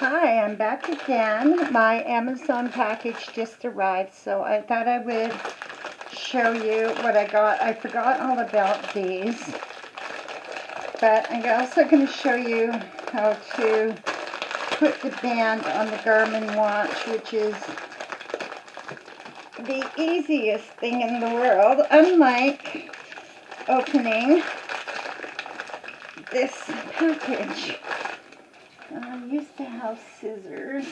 Hi, I'm back again. My Amazon package just arrived, so I thought I would show you what I got. I forgot all about these, but I'm also going to show you how to put the band on the Garmin watch, which is the easiest thing in the world, unlike opening this package. I used to have scissors.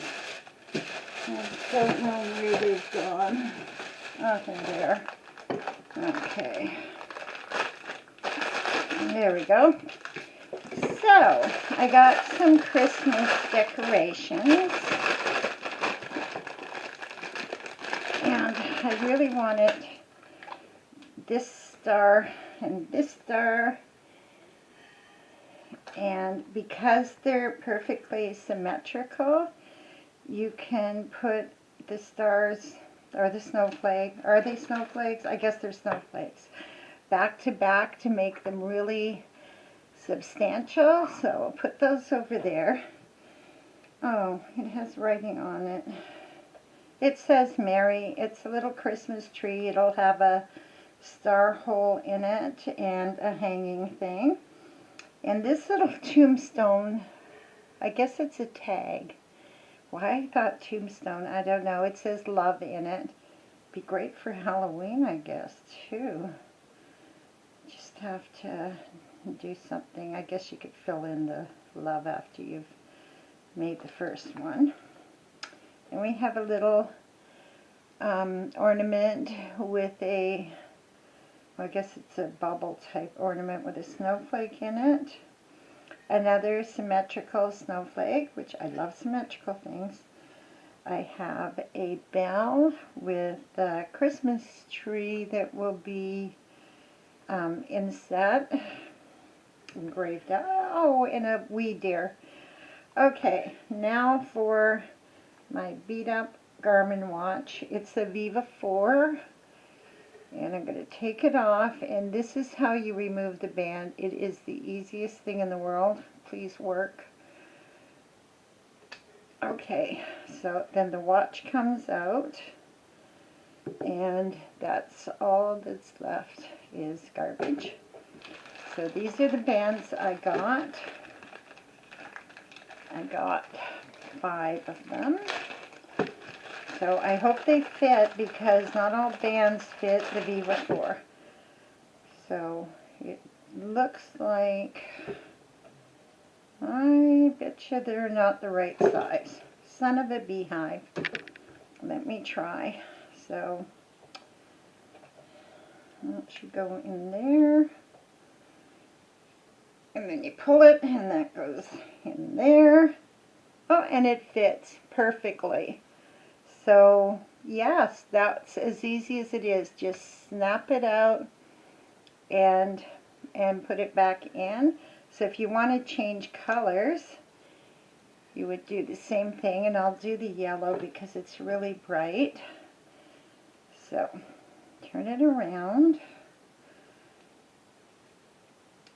I don't know where they've gone. Oh, they're there. Okay. There we go. So, I got some Christmas decorations. And I really wanted this star and this star. And because they're perfectly symmetrical, you can put the stars, or the snowflake, are they snowflakes? I guess they're snowflakes, back to back to make them really substantial. So I'll put those over there. Oh, it has writing on it. It says Merry. It's a little Christmas tree. It'll have a star hole in it and a hanging thing. And this little tombstone, I guess it's a tag. Why I thought tombstone, I don't know. It says love in it. Be great for Halloween, I guess, too. Just have to do something. I guess you could fill in the love after you've made the first one. And we have a little ornament with a, I guess it's a bubble type ornament with a snowflake in it. Another symmetrical snowflake, which I love symmetrical things. I have a bell with a Christmas tree that will be inset, engraved out. Oh, and a wee deer. Okay, now for my beat up Garmin watch. It's a Vivofit. And I'm going to take it off, and this is how you remove the band. It is the easiest thing in the world. Please work. Okay, so then the watch comes out, and that's all that's left is garbage. So these are the bands I got. I got 5 of them. So I hope they fit, because not all bands fit the Vivofit. So it looks like, I bet you they're not the right size. Son of a beehive. Let me try. So that should go in there. And then you pull it, and that goes in there. Oh, and it fits perfectly. So, yes, that's as easy as it is. Just snap it out and put it back in. So if you want to change colors, you would do the same thing, and I'll do the yellow because it's really bright. So, turn it around.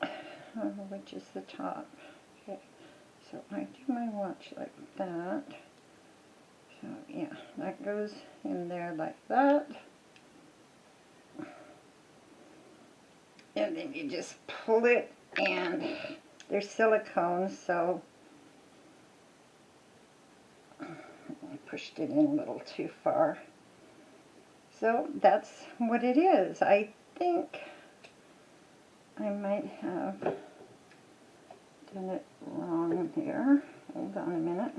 Oh, which is the top? Okay, so I do my watch like that. So, yeah, that goes in there like that. And then you just pull it, and they're silicone, so I pushed it in a little too far. So that's what it is. I think I might have done it wrong here. Hold on a minute.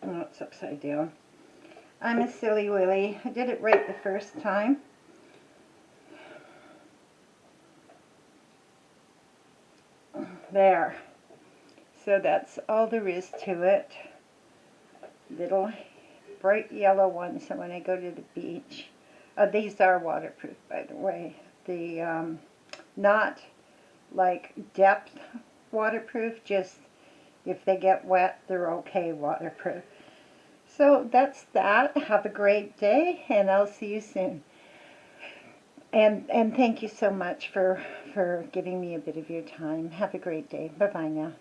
Oh, it's upside down. I'm a silly willy. I did it right the first time. There. So that's all there is to it. Little bright yellow ones, so when I go to the beach. These are waterproof, by the way. The not like depth waterproof, just if they get wet, they're okay waterproof. So that's that. Have a great day, and I'll see you soon. And thank you so much for giving me a bit of your time. Have a great day. Bye-bye now.